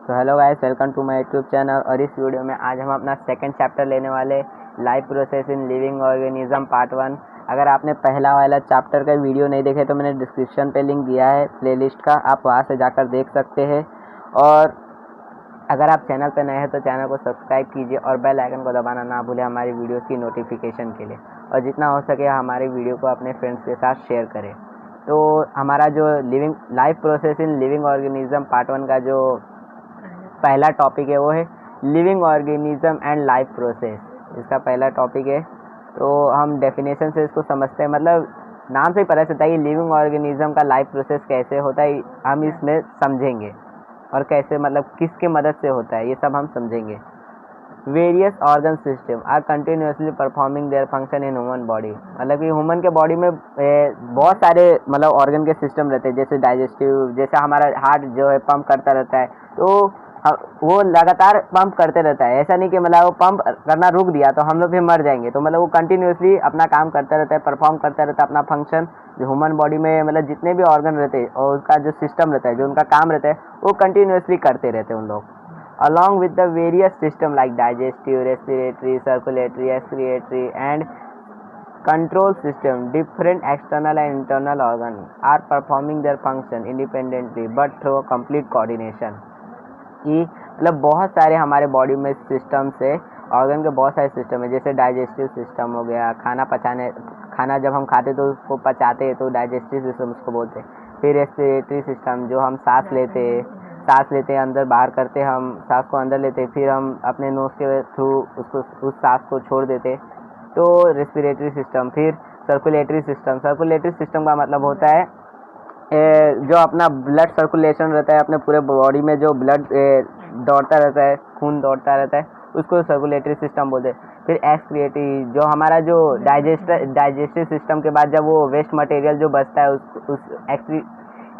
तो hello guys, welcome to my YouTube channel. और इस वीडियो में आज हम अपना सेकंड चैप्टर लेने वाले life process in living organism part 1। अगर आपने पहला वाला चैप्टर का वीडियो नहीं देखे तो मैंने डिस्क्रिप्शन पे लिंक दिया है प्लेलिस्ट का, आप वहां से जाकर देख सकते हैं। और अगर आप चैनल पर नए हैं तो चैनल को सब्सक्राइब कीजिए और बेल आइकन को दबाना ना भूलें हमारी वीडियोस की नोटिफिकेशन के लिए। और जितना हो सके हमारी वीडियो को अपने फ्रेंड्स के साथ शेयर करें। तो हमारा जो life process in living organism part 1 का जो पहला टॉपिक है वो है living organism and life process. इसका पहला टॉपिक है। तो हम डेफिनेशन से इसको समझते हैं, मतलब नाम से ही पता चलता है कि लिविंग ऑर्गेनिज्म का लाइफ प्रोसेस कैसे होता है, हम इसमें समझेंगे। और कैसे, मतलब किसके मदद से होता है, ये सब हम समझेंगे। Various organ system are continuously performing their function in human body. मतलब कि ह्यूमन के बॉडी में बहुत सारे मतलब ऑर्गन के सिस्टम रहते हैं, जैसे डाइजेस्टिव, जैसे हमारा हार्ट जो है पंप करता रहता है, तो वो लगातार पंप करते रहता है। ऐसा नहीं कि मतलब वो पंप करना रुक दिया तो हम लोग भी मर जाएंगे। तो मतलब वो कंटिन्यूसली अपना काम करता रहता है, परफॉर्म करता रहता है अपना फंक्शन। जो ह्यूमन बॉडी में मतलब जितने भी ऑर्गन रहते हैं और उसका जो सिस्टम रहता है, जो उनका काम रहता है, वो कंटिन्यूसली करते रहते हैं उन लोग। along with the various system like digestive, respiratory, circulatory, excretory and control system, different external and internal organs are performing their function independently but through a complete coordination। कि मतलब बहुत सारे हमारे बॉडी में सिस्टम से ऑर्गन के बहुत सारे सिस्टम है, जैसे डाइजेस्टिव सिस्टम हो गया, खाना जब हम खाते तो उसको पचाते हैं तो डाइजेस्टिव सिस्टम उसको बोलते हैं। फिर रेस्पिरेटरी सिस्टम, जो हम सांस लेते हैं अंदर बाहर करते हैं, हम सांस को अंदर लेते हैं, फिर हम अपने नोज के थ्रू उसको उस सांस को छोड़ देते, तो रेस्पिरेटरी सिस्टम। फिर सर्कुलेटरी सिस्टम का मतलब होता है जो अपना ब्लड सर्कुलेशन रहता है, अपने पूरे बॉडी में जो ब्लड दौड़ता रहता है, खून दौड़ता रहता है, उसको सर्कुलेटरी सिस्टम बोलते हैं। फिर एक्सक्रिएटरी, जो हमारा जो डाइजेस्टिव सिस्टम के बाद जब वो वेस्ट मटेरियल जो बचता है उस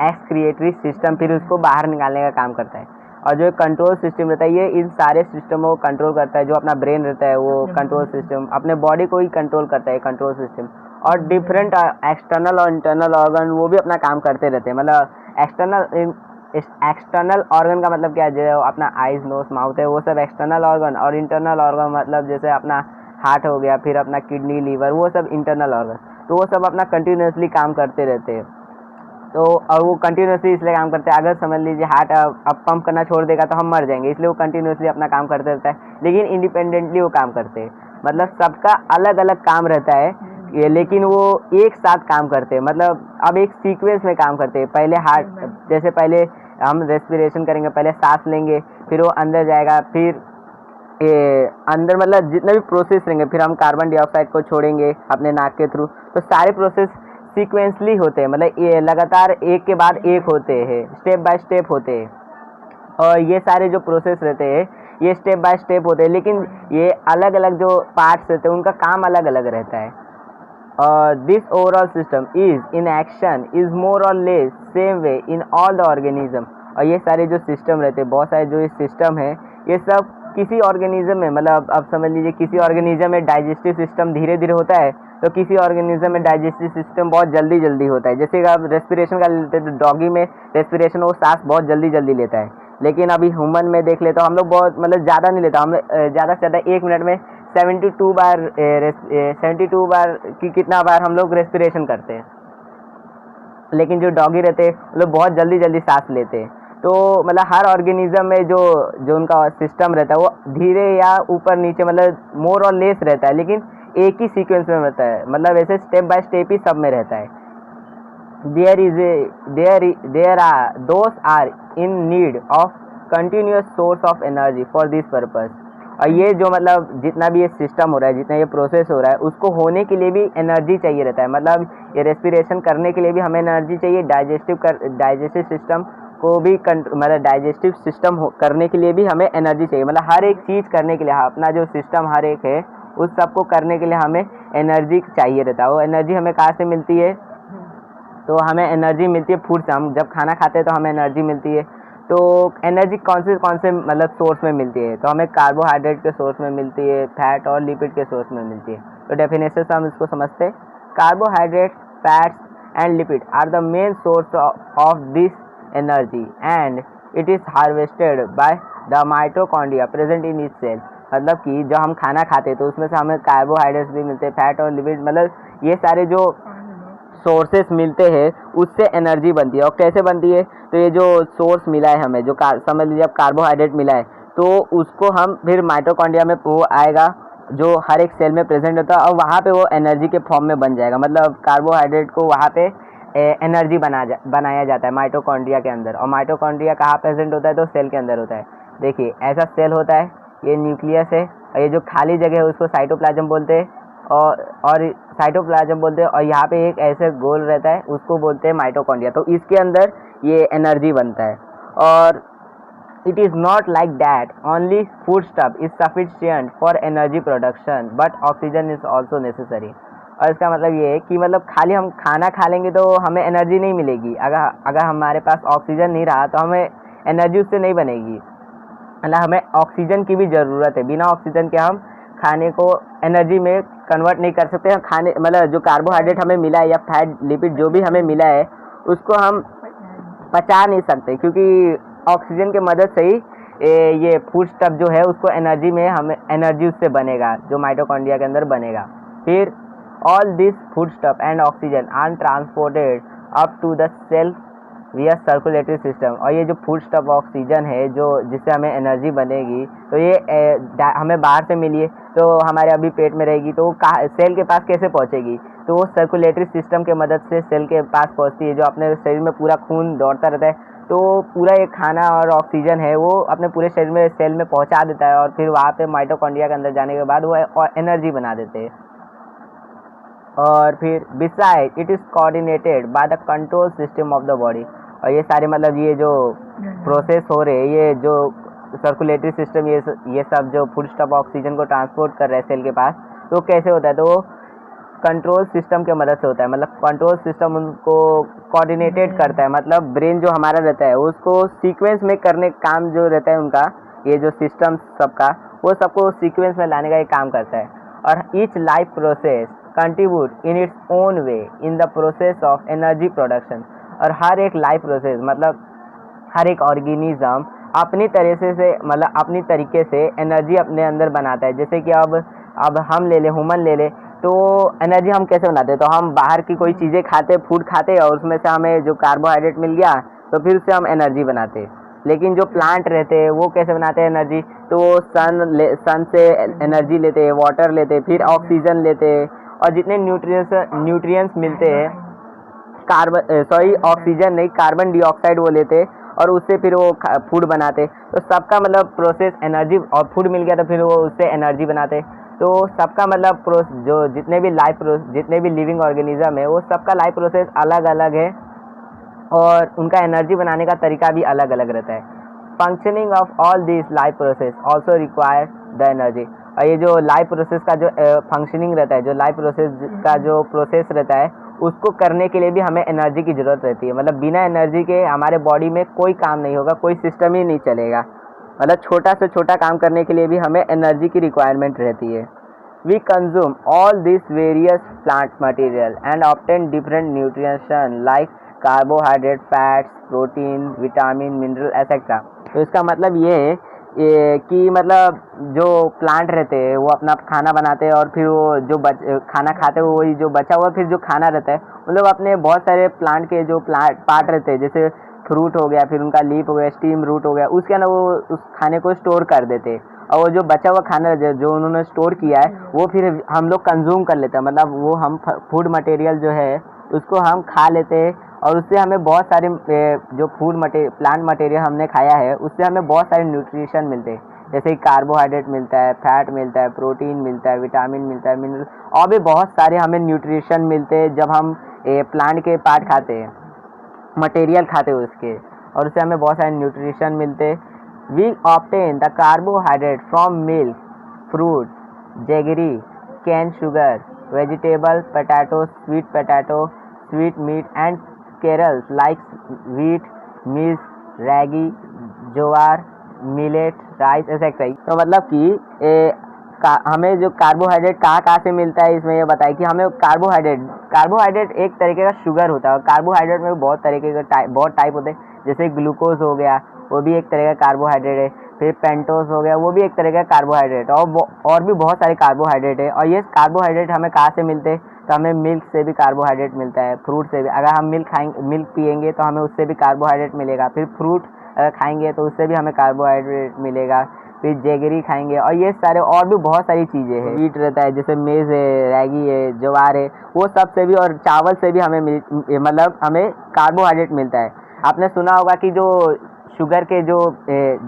एक्सक्रिएटरी सिस्टम फिर उसको बाहर निकालने का काम करता है। और जो कंट्रोल सिस्टम रहता है, ये इन सारे सिस्टमों को कंट्रोल करता है। जो अपना ब्रेन रहता है वो कंट्रोल सिस्टम अपने बॉडी को ही कंट्रोल करता है, कंट्रोल सिस्टम। और डिफरेंट एक्सटर्नल और इंटरनल ऑर्गन वो भी अपना काम करते रहते हैं। मतलब एक्सटर्नल ऑर्गन का मतलब क्या है, जो अपना आइज नोज माउथ है, वो सब एक्सटर्नल ऑर्गन। और इंटरनल ऑर्गन मतलब जैसे अपना हार्ट हो गया, फिर अपना किडनी, लीवर, वो सब इंटरनल ऑर्गन। तो वो सब अपना कंटिन्यूसली काम करते रहते हैं। तो और वो कंटिन्यूसली इसलिए काम करते हैं, अगर समझ लीजिए हार्ट अब पंप करना छोड़ देगा तो हम मर जाएंगे, इसलिए वो कंटिन्यूसली अपना काम करते रहता है, लेकिन इंडिपेंडेंटली वो काम करते हैं। मतलब सबका अलग अलग काम रहता है ये, लेकिन वो एक साथ काम करते हैं। मतलब अब एक सीक्वेंस में काम करते हैं। पहले हार्ट, जैसे पहले हम रेस्पिरेशन करेंगे, पहले सांस लेंगे, फिर वो अंदर जाएगा, फिर अंदर मतलब जितने भी प्रोसेस रहेंगे, फिर हम कार्बन डाइऑक्साइड को छोड़ेंगे अपने नाक के थ्रू। तो सारे प्रोसेस सीक्वेंसली होते हैं, मतलब ये लगातार एक के बाद एक होते हैं, स्टेप बाय स्टेप होते हैं। और ये सारे जो प्रोसेस रहते हैं ये स्टेप बाय स्टेप होते हैं, लेकिन ये अलग अलग जो पार्ट्स रहते हैं उनका काम अलग अलग रहता है। और this overall system is in action is more or less same way in all the organism. और ये सारे जो सिस्टम रहते हैं, बहुत सारे जो सिस्टम है, ये सब किसी ऑर्गेनिज्म में, मतलब अब समझ लीजिए किसी ऑर्गेनिज्म में डाइजेस्टिव सिस्टम धीरे धीरे होता है, तो किसी ऑर्गेनिज्म में डाइजेस्टिव सिस्टम बहुत जल्दी जल्दी होता है। जैसे आप रेस्पिरेशन का लेते हैं तो डॉगी में रेस्पिरेशन वो सांस बहुत जल्दी जल्दी लेता है, लेकिन अभी ह्यूमन में देख ले तो हम लोग बहुत मतलब ज़्यादा नहीं लेता, हम ज़्यादा से ज़्यादा 1 मिनट में 72 बार की कितना बार हम लोग रेस्पिरेशन करते हैं। लेकिन जो डॉगी रहते हैं वो लोग बहुत जल्दी जल्दी सांस लेते हैं। तो मतलब हर ऑर्गेनिज्म में जो उनका सिस्टम रहता है वो धीरे या ऊपर नीचे मतलब मोर और लेस रहता है, लेकिन एक ही सीक्वेंस में रहता है। मतलब ऐसे स्टेप बाय स्टेप ही सब में रहता है। Those are in need of continuous source of energy for this purpose. और ये जो मतलब जितना भी ये सिस्टम हो रहा है, जितना ये प्रोसेस हो रहा है, उसको होने के लिए भी एनर्जी चाहिए रहता है। मतलब ये रेस्पिरेशन करने के लिए भी हमें एनर्जी चाहिए, डाइजेस्टिव सिस्टम को भी मतलब डाइजेस्टिव सिस्टम करने के लिए भी हमें एनर्जी चाहिए। मतलब हर एक चीज़ करने के लिए अपना जो सिस्टम हर एक है उस सबको करने के लिए हमें एनर्जी चाहिए रहता है। वो एनर्जी हमें कहाँ से मिलती है, तो हमें एनर्जी मिलती है फूड से। हम जब खाना खाते हैं तो हमें एनर्जी मिलती है। तो एनर्जी कौन से मतलब सोर्स में मिलती है, तो हमें कार्बोहाइड्रेट के सोर्स में मिलती है, फैट और लिपिड के सोर्स में मिलती है। तो डेफिनेशन से हम इसको समझते हैं। Carbohydrate, fats and lipid are the main source of this energy and it is harvested by the mitochondria present in each cell. मतलब कि जो हम खाना खाते हैं तो उसमें से हमें कार्बोहाइड्रेट्स भी मिलते हैं, फैट और लिपिड, मतलब ये सारे जो सोर्सेस मिलते हैं उससे एनर्जी बनती है। और कैसे बनती है, तो ये जो सोर्स मिला है हमें, जो समझ लीजिए अब कार्बोहाइड्रेट मिला है, तो उसको हम फिर माइटोकॉन्ड्रिया में वो आएगा जो हर एक सेल में प्रेजेंट होता है, और वहाँ पे वो एनर्जी के फॉर्म में बन जाएगा। मतलब कार्बोहाइड्रेट को वहाँ पे एनर्जी बनाया जाता है माइटोकॉन्ड्रिया के अंदर। और माइटोकॉन्ड्रिया कहाँ प्रेजेंट होता है, तो सेल के अंदर होता है। देखिए ऐसा सेल होता है, ये न्यूक्लियस है, और ये जो खाली जगह है उसको साइटोप्लाज्म बोलते हैं, और साइटोप्लाज्म बोलते हैं। और यहाँ पे एक ऐसे गोल रहता है उसको बोलते हैं माइटोकॉन्ड्रिया। तो इसके अंदर ये एनर्जी बनता है। और it is not like that only foodstuff is sufficient for energy production but oxygen is also necessary। और इसका मतलब ये है कि मतलब खाली हम खाना खा लेंगे तो हमें एनर्जी नहीं मिलेगी। अगर हमारे पास ऑक्सीजन नहीं रहा तो हमें एनर्जी उससे नहीं बनेगी। मतलब हमें ऑक्सीजन की भी ज़रूरत है। बिना ऑक्सीजन के हम खाने को एनर्जी में कन्वर्ट नहीं कर सकते। खाने मतलब जो कार्बोहाइड्रेट हमें मिला है या फैट लिपिड जो भी हमें मिला है उसको हम पचा नहीं सकते, क्योंकि ऑक्सीजन के मदद से ही ये फूड स्टफ जो है उसको एनर्जी में हमें एनर्जी उससे बनेगा जो माइटोकॉन्ड्रिया के अंदर बनेगा। फिर all this food stuff and oxygen are transported up to the cell via circulatory system. और ये जो फूड स्टफ ऑक्सीजन है जो जिससे हमें एनर्जी बनेगी, तो ये हमें बाहर से मिली है तो हमारे अभी पेट में रहेगी, तो सेल के पास कैसे पहुंचेगी, तो वो सर्कुलेटरी सिस्टम के मदद से सेल के पास पहुंचती है। जो अपने शरीर में पूरा खून दौड़ता रहता है, तो पूरा ये खाना और ऑक्सीजन है वो अपने पूरे शरीर में सेल में पहुंचा देता है, और फिर वहाँ पे माइटोकॉन्ड्रिया के अंदर जाने के बाद वो एनर्जी बना देते हैं। और फिर beside it is coordinated by the control system of the body. और ये सारे मतलब ये जो प्रोसेस हो रहे हैं, ये जो सर्कुलेटरी सिस्टम, ये सब जो फूड स्टफ ऑक्सीजन को ट्रांसपोर्ट कर रहे हैं सेल के पास, तो कैसे होता है, तो वो कंट्रोल सिस्टम के मदद से होता है। मतलब कंट्रोल सिस्टम उनको कोऑर्डिनेटेड करता है। मतलब ब्रेन जो हमारा रहता है उसको सीक्वेंस में करने काम जो रहता है उनका, ये जो सिस्टम सबका, वो सबको सीक्वेंस में लाने का एक काम करता है। और each life process contribute in its own way in the process of energy production. और हर एक लाइफ प्रोसेस मतलब हर एक ऑर्गेनिज्म अपनी तरह से मतलब अपनी तरीके से एनर्जी अपने अंदर बनाता है। जैसे कि अब हम ले ले, ह्यूमन ले ले, तो एनर्जी हम कैसे बनाते हैं, तो हम बाहर की कोई चीज़ें खाते, फूड खाते, और उसमें से हमें जो कार्बोहाइड्रेट मिल गया तो फिर उससे हम एनर्जी बनाते। लेकिन जो प्लांट रहते हैं वो कैसे बनाते हैं एनर्जी, तो वो सन से एनर्जी लेते हैं, वाटर लेते हैं, फिर ऑक्सीजन लेते हैं, और जितने न्यूट्रिएंट्स मिलते हैं, ऑक्सीजन नहीं, कार्बन डाइऑक्साइड वो लेते, और उससे फिर वो फूड बनाते। तो सबका मतलब प्रोसेस एनर्जी, और फूड मिल गया तो फिर वो उससे एनर्जी बनाते। तो सबका मतलब जो जितने भी लिविंग ऑर्गेनिज्म है वो सबका लाइफ प्रोसेस अलग अलग है, और उनका एनर्जी बनाने का तरीका भी अलग अलग रहता है। Functioning of all this life process also require the energy. और ये जो लाइफ प्रोसेस का जो फंक्शनिंग रहता है, जो लाइफ प्रोसेस का जो प्रोसेस रहता है, उसको करने के लिए भी हमें एनर्जी की ज़रूरत रहती है। मतलब बिना एनर्जी के हमारे बॉडी में कोई काम नहीं होगा, कोई सिस्टम ही नहीं चलेगा। मतलब छोटा से छोटा काम करने के लिए भी हमें एनर्जी की रिक्वायरमेंट रहती है। We consume all this various plant material and obtain different nutrition like carbohydrate, fats, protein, vitamin, mineral etcetera. तो इसका मतलब ये है कि मतलब जो प्लांट रहते हैं वो अपना खाना बनाते हैं, और फिर वो जो खाना खाते हैं वही जो बचा हुआ फिर जो खाना रहता है, मतलब अपने बहुत सारे प्लांट के जो पार्ट रहते हैं, जैसे फ्रूट हो गया, फिर उनका लीफ हो गया, स्टीम रूट हो गया, उसके अंदर वो उस खाने को स्टोर कर देते हैं। और वो जो बचा हुआ खाना जो उन्होंने स्टोर किया है वो फिर हम लोग कंज्यूम कर लेते हैं। मतलब वो हम फूड मटेरियल जो है उसको हम खा लेते हैं, और उससे हमें बहुत सारे जो प्लांट मटेरियल हमने खाया है उससे हमें बहुत सारे न्यूट्रिशन मिलते हैं। जैसे कार्बोहाइड्रेट मिलता है, फैट मिलता है, प्रोटीन मिलता है, विटामिन मिलता है, मिनरल, और भी बहुत सारे हमें न्यूट्रिशन मिलते हैं जब हम प्लांट के पार्ट खाते हैं, मटेरियल खाते हैं उसके, और उससे हमें बहुत सारे न्यूट्रिशन मिलते। We obtain the carbohydrate from milk, fruit, jaggery, cane sugar, vegetable, potato, sweet meat and cereals like wheat, maize, ragi, jowar, millet, rice etcetera. तो मतलब कि हमें जो कार्बोहाइड्रेट कहाँ से मिलता है, इसमें ये बताया कि हमें कार्बोहाइड्रेट एक तरीके का शुगर होता है। और कार्बोहाइड्रेट में बहुत तरीके के बहुत टाइप होते हैं, जैसे ग्लूकोज हो गया, वो भी एक तरह का कार्बोहाइड्रेट है। फिर पेंटोस हो गया, वो भी एक तरह का कार्बोहाइड्रेट है। और भी बहुत सारे कार्बोहाइड्रेट है। और ये कार्बोहाइड्रेट हमें कहाँ से मिलते हैं? तो हमें मिल्क से भी कार्बोहाइड्रेट मिलता है, फ्रूट से भी। अगर हम मिल्क पियेंगे तो हमें उससे भी कार्बोहाइड्रेट मिलेगा। फिर फ्रूट अगर खाएंगे तो उससे भी हमें कार्बोहाइड्रेट मिलेगा। फिर जेगरी खाएंगे, और ये सारे और भी बहुत सारी चीज़ें हैं। व्हीट रहता है, जैसे मेज़ है, रैगी है, ज्वार है, वो सब से भी, और चावल से भी हमें मतलब हमें कार्बोहाइड्रेट मिलता है। आपने सुना होगा कि जो शुगर के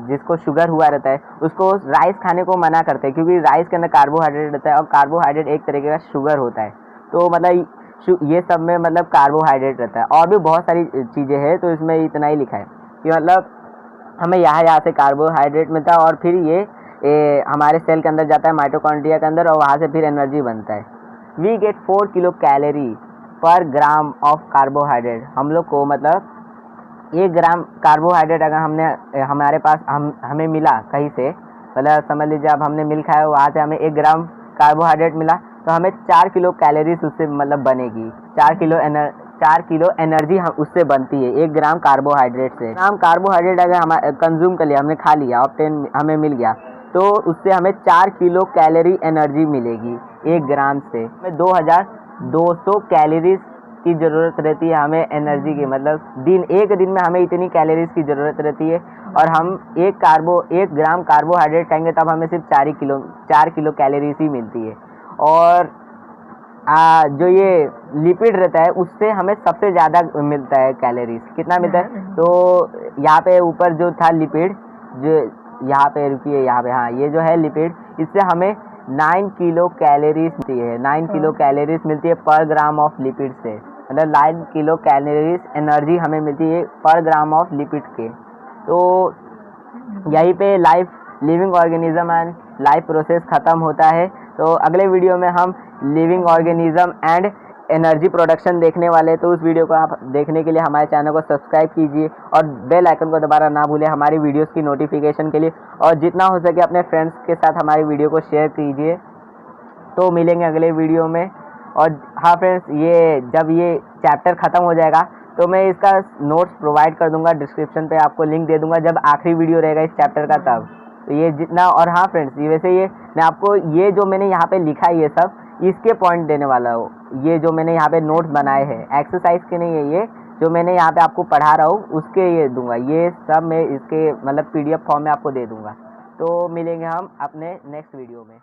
जिसको शुगर हुआ रहता है उसको राइस खाने को मना करते हैं, क्योंकि राइस के अंदर कार्बोहाइड्रेट रहता है, और कार्बोहाइड्रेट एक तरीके का शुगर होता है। तो मतलब ये सब में मतलब कार्बोहाइड्रेट रहता है। और भी बहुत सारी चीज़ें हैं, तो इसमें इतना ही लिखा है कि मतलब हमें यहाँ से कार्बोहाइड्रेट मिलता है, और फिर ये हमारे सेल के अंदर जाता है, माइटोकॉन्ड्रिया के अंदर, और वहाँ से फिर एनर्जी बनता है। वी गेट 4 किलो कैलोरी पर ग्राम ऑफ कार्बोहाइड्रेट। हम लोग को मतलब 1 ग्राम कार्बोहाइड्रेट अगर हमारे पास हमें मिला कहीं से, मतलब समझ लीजिए अब हमने मिल्क खाया, वहाँ से हमें 1 ग्राम कार्बोहाइड्रेट मिला, तो हमें 4 किलो कैलोरीज उससे मतलब बनेगी। 4 किलो एनर्जी हम उससे बनती है 1 ग्राम कार्बोहाइड्रेट से। ग्राम कार्बोहाइड्रेट अगर हम कंज्यूम कर लिया, हमने खा लिया, ऑब्टेन हमें मिल गया, तो उससे हमें 4 किलो कैलोरी एनर्जी मिलेगी 1 ग्राम से। हमें 2200 कैलोरीज की ज़रूरत रहती है हमें एनर्जी की, मतलब एक दिन में हमें इतनी कैलोरीज की ज़रूरत रहती है। और हम 1 ग्राम कार्बोहाइड्रेट खाएंगे तब हमें सिर्फ 4 किलो कैलोरीज ही मिलती है। और जो ये लिपिड रहता है उससे हमें सबसे ज़्यादा मिलता है कैलोरीज। कितना मिलता है? तो यहाँ पे ऊपर जो था लिपिड, जो यहाँ पे रुकिए, यहाँ पे, हाँ, ये जो है लिपिड, इससे हमें 9 किलो कैलोरीज मिलती है। 9 किलो कैलोरीज मिलती है पर ग्राम ऑफ लिपिड से, मतलब 9 किलो कैलोरीज एनर्जी हमें मिलती है पर ग्राम ऑफ लिपिड के। तो यहीं पे living organism and life process ख़त्म होता है। तो अगले वीडियो में हम living organism and energy production देखने वाले। तो उस वीडियो को आप देखने के लिए हमारे चैनल को सब्सक्राइब कीजिए, और बेल आइकन को दबाना ना भूलें हमारी वीडियोस की नोटिफिकेशन के लिए। और जितना हो सके अपने फ्रेंड्स के साथ हमारी वीडियो को शेयर कीजिए। तो मिलेंगे अगले वीडियो में। और हाँ फ्रेंड्स, जब ये चैप्टर ख़त्म हो जाएगा तो मैं इसका नोट्स प्रोवाइड कर दूंगा, डिस्क्रिप्शन पे आपको लिंक दे दूंगा जब आखिरी वीडियो रहेगा इस चैप्टर का तब। तो ये जितना, और हाँ फ्रेंड्स, वैसे मैं आपको ये जो मैंने यहाँ पे लिखा है ये सब, इसके पॉइंट देने वाला हूँ। ये जो मैंने यहाँ पे नोट्स बनाए हैं एक्सरसाइज के नहीं है, ये जो मैंने यहाँ पे आपको पढ़ा रहा हूँ उसके ये दूंगा। ये सब मैं इसके मतलब PDF फॉर्म में आपको दे दूंगा। तो मिलेंगे हम अपने नेक्स्ट वीडियो में।